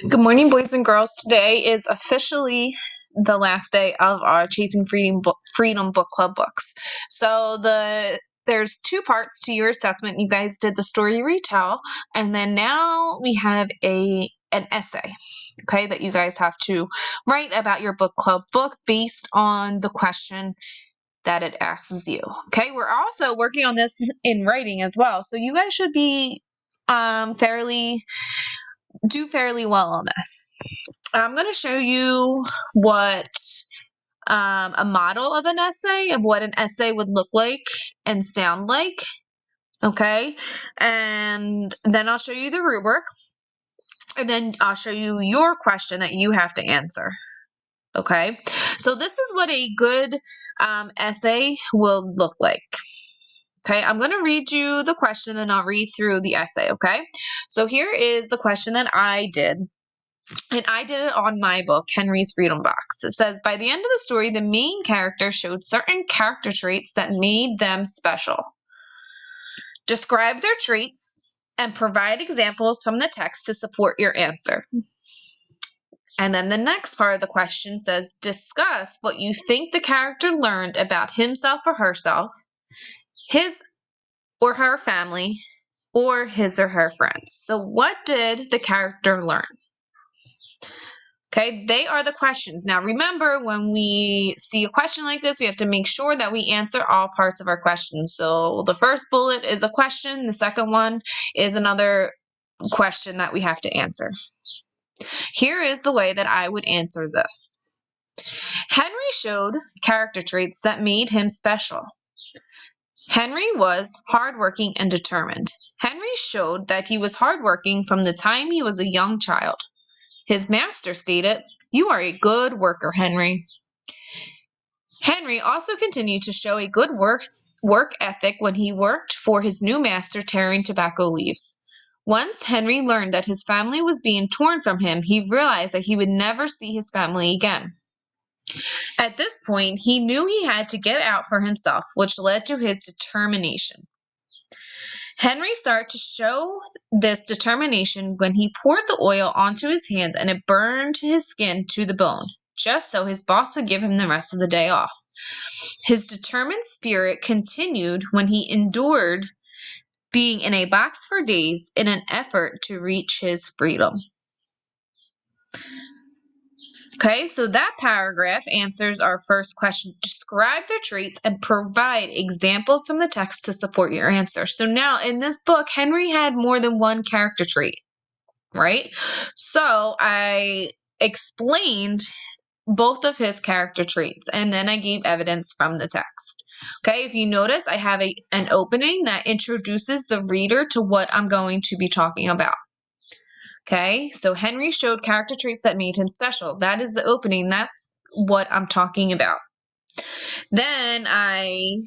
Good morning, boys and girls. Today is officially the last day of our Chasing Freedom Book Club books. So there's two parts to your assessment. You guys did the story retell, and then now we have an essay, okay, that you guys have to write about your book club book based on the question that it asks you. Okay, we're also working on this in writing as well, so you guys should be do fairly well on this. I'm going to show you what a model of an essay, of what an essay would look like and sound like. Okay, and then I'll show you the rubric, and then I'll show you your question that you have to answer. Okay, so this is what a good essay will look like. Okay, I'm going to read you the question and I'll read through the essay. Okay, so here is the question that I did. And I did it on my book, Henry's Freedom Box. It says, by the end of the story, the main character showed certain character traits that made them special. Describe their traits and provide examples from the text to support your answer. And then the next part of the question says, discuss what you think the character learned about himself or herself, his or her family, or his or her friends. So what did the character learn? Okay, they are the questions. Now remember, when we see a question like this, we have to make sure that we answer all parts of our question. So the first bullet is a question. The second one is another question that we have to answer. Here is the way that I would answer this. Henry showed character traits that made him special. Henry was hardworking and determined. Henry showed that he was hardworking from the time he was a young child. His master stated, "You are a good worker, Henry." Henry also continued to show a good work ethic when he worked for his new master tearing tobacco leaves. Once Henry learned that his family was being torn from him, he realized that he would never see his family again. At this point, he knew he had to get out for himself, which led to his determination. Henry started to show this determination when he poured the oil onto his hands and it burned his skin to the bone, just so his boss would give him the rest of the day off. His determined spirit continued when he endured being in a box for days in an effort to reach his freedom. Okay, so that paragraph answers our first question. Describe their traits and provide examples from the text to support your answer. So now in this book, Henry had more than one character trait, right? So I explained both of his character traits and then I gave evidence from the text. Okay, if you notice, I have an opening that introduces the reader to what I'm going to be talking about. Okay, so Henry showed character traits that made him special. That is the opening. That's what I'm talking about. Then I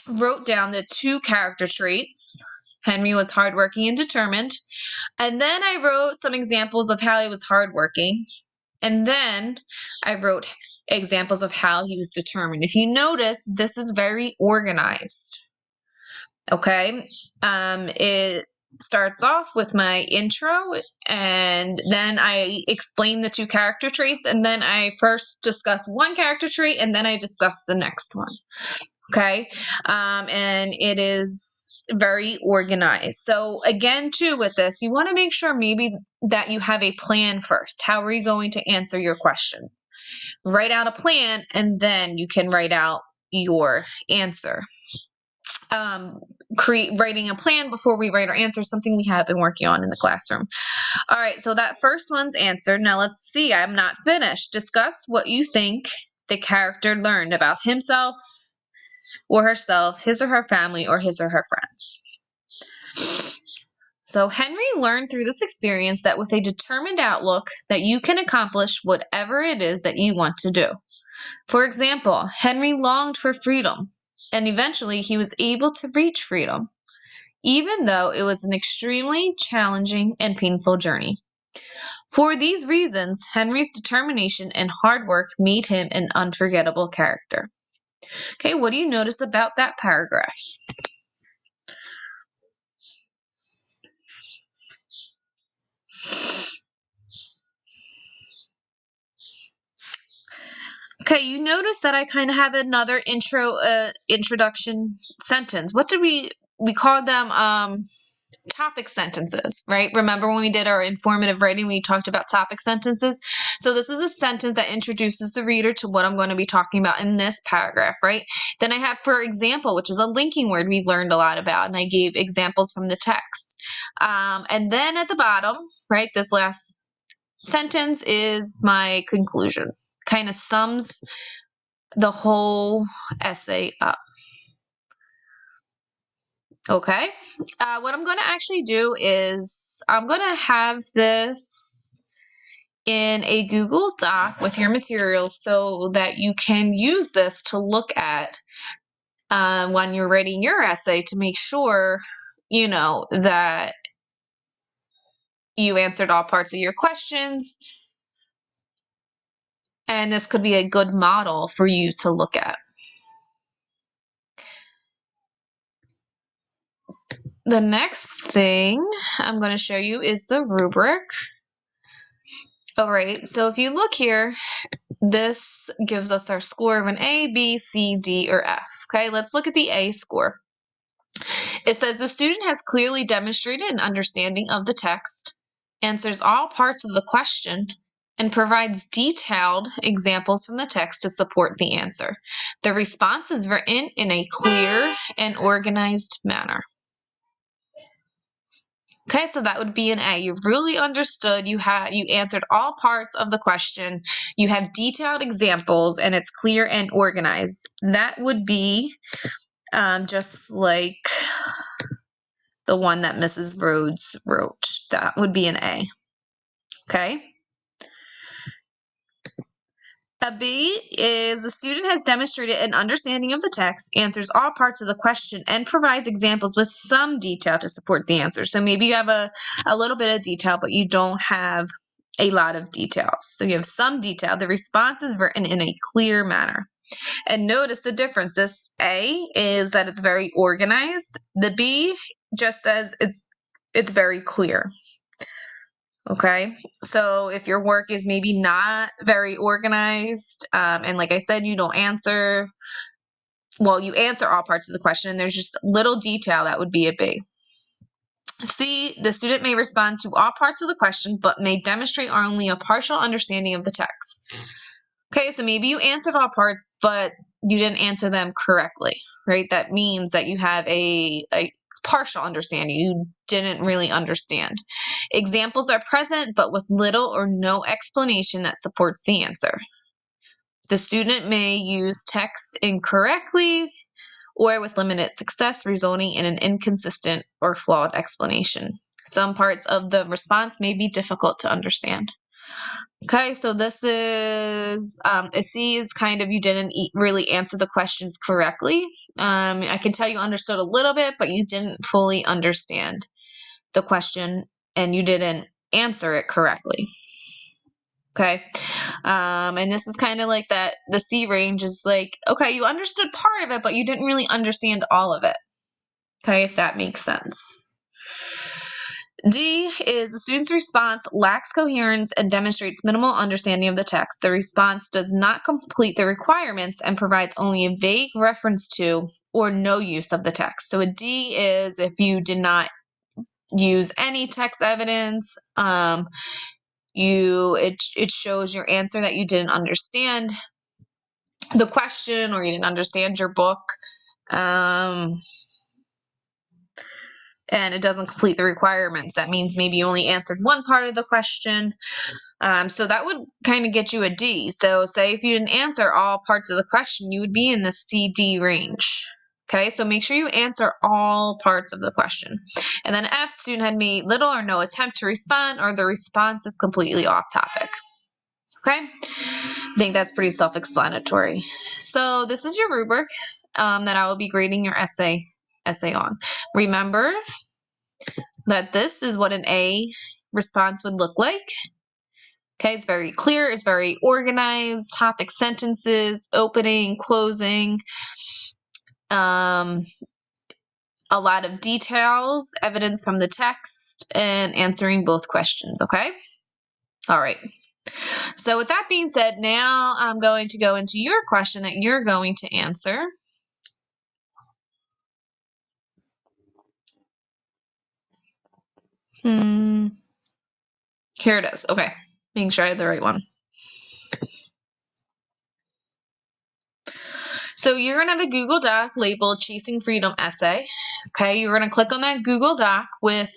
wrote down the two character traits. Henry was hardworking and determined. And then I wrote some examples of how he was hardworking. And then I wrote examples of how he was determined. If you notice, this is very organized. Okay, it starts off with my intro, and then I explain the two character traits, and then I first discuss one character trait, and then I discuss the next one. Okay, and it is very organized. So again, too, with this, you want to make sure maybe that you have a plan first. How are you going to answer your question? Write out a plan, and then you can write out your answer. Writing a plan before we write our answer, something we have been working on in the classroom. All right, so that first one's answered. Now let's see, I'm not finished. Discuss what you think the character learned about himself or herself, his or her family, or his or her friends. So Henry learned through this experience that with a determined outlook that you can accomplish whatever it is that you want to do. For example, Henry longed for freedom, and eventually he was able to reach freedom, even though it was an extremely challenging and painful journey. For these reasons, Henry's determination and hard work made him an unforgettable character. Okay, what do you notice about that paragraph? Okay, you notice that I kind of have another introduction sentence. What did we called them topic sentences, right? Remember when we did our informative writing, we talked about topic sentences? So this is a sentence that introduces the reader to what I'm going to be talking about in this paragraph, right? Then I have for example, which is a linking word we've learned a lot about, and I gave examples from the text. And then at the bottom, right, this last sentence is my conclusion. Kind of sums the whole essay up. Okay, what I'm going to actually do is I'm going to have this in a Google Doc with your materials so that you can use this to look at when you're writing your essay to make sure, you know, that you answered all parts of your questions. And this could be a good model for you to look at. The next thing I'm going to show you is the rubric. All right, so if you look here, this gives us our score of an A, B, C, D, or F. Okay, let's look at the A score. It says the student has clearly demonstrated an understanding of the text, answers all parts of the question, and provides detailed examples from the text to support the answer. The response is written in a clear and organized manner. Okay, so that would be an A. You really understood, you answered all parts of the question, you have detailed examples, and it's clear and organized. That would be just like the one that Mrs. Rhodes wrote. That would be an A. Okay. A B is the student has demonstrated an understanding of the text, answers all parts of the question, and provides examples with some detail to support the answer. So maybe you have a little bit of detail, but you don't have a lot of details. So you have some detail. The response is written in a clear manner. And notice the difference. This A is that it's very organized. The B just says it's very clear. Okay, so if your work is maybe not very organized, and like I said, you don't answer, well, you answer all parts of the question, and there's just little detail, that would be a B. C, the student may respond to all parts of the question, but may demonstrate only a partial understanding of the text. Okay, so maybe you answered all parts, but you didn't answer them correctly, right? That means that you have a partial understanding. You didn't really understand. Examples are present, but with little or no explanation that supports the answer. The student may use text incorrectly or with limited success, resulting in an inconsistent or flawed explanation. Some parts of the response may be difficult to understand. Okay, so this is a C is kind of you didn't really answer the questions correctly. I can tell you understood a little bit, but you didn't fully understand the question and you didn't answer it correctly. Okay, and this is kind of like that. The C range is like, okay, you understood part of it, but you didn't really understand all of it. Okay, if that makes sense. D is the student's response lacks coherence and demonstrates minimal understanding of the text. The response does not complete the requirements and provides only a vague reference to or no use of the text. So a D is if you did not use any text evidence, it shows your answer that you didn't understand the question or you didn't understand your book. And it doesn't complete the requirements. That means maybe you only answered one part of the question. So that would kind of get you a D. So say if you didn't answer all parts of the question, you would be in the C-D range. Okay, so make sure you answer all parts of the question. And then F, student had made little or no attempt to respond, or the response is completely off topic. Okay, I think that's pretty self-explanatory. So this is your rubric that I will be grading your essay on. Remember that this is what an A response would look like. Okay, it's very clear, it's very organized, topic sentences, opening, closing, a lot of details, evidence from the text, and answering both questions, okay? All right. So with that being said, now I'm going to go into your question that you're going to answer. Here it is. Okay. Making sure I had the right one. So you're going to have a Google Doc labeled Chasing Freedom Essay. Okay. You're going to click on that Google Doc with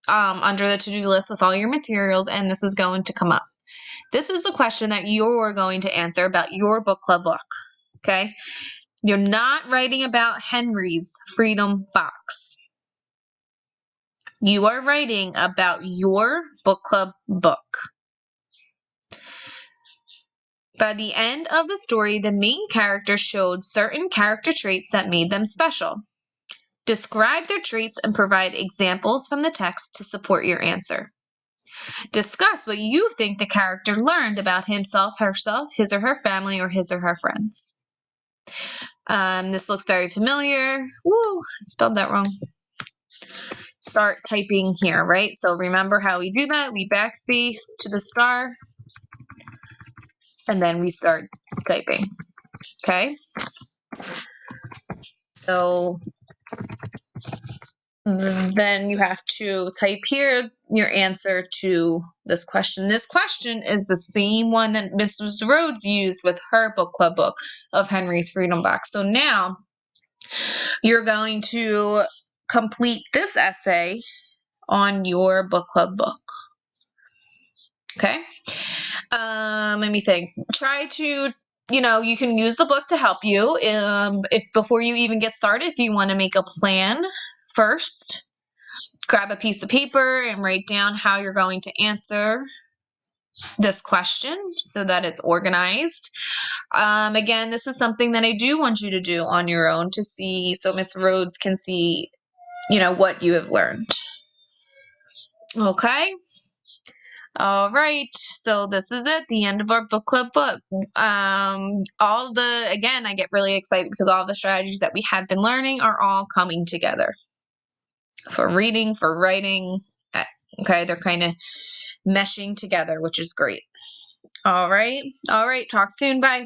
under the to-do list with all your materials, and this is going to come up. This is a question that you're going to answer about your book club book. Okay. You're not writing about Henry's Freedom Box. You are writing about your book club book. By the end of the story, the main character showed certain character traits that made them special. Describe their traits and provide examples from the text to support your answer. Discuss what you think the character learned about himself, herself, his or her family, or his or her friends. This looks very familiar. Woo, I spelled that wrong. Start typing here, right? So remember how we do that. We backspace to the star, and then we start typing. Okay? So then you have to type here your answer to this question. This question is the same one that Mrs. Rhodes used with her book club book of Henry's Freedom Box. So now you're going to complete this essay on your book club book. Okay? Let me think. Try to, you can use the book to help you. If before you even get started, if you want to make a plan first, grab a piece of paper and write down how you're going to answer this question so that it's organized. Again, this is something that I do want you to do on your own to see, so Miss Rhodes can see, what you have learned. Okay. All right, so this is it, the end of our book club book. Again, I get really excited because all the strategies that we have been learning are all coming together for reading, for writing. Okay, they're kind of meshing together, which is great. All right, talk soon, bye.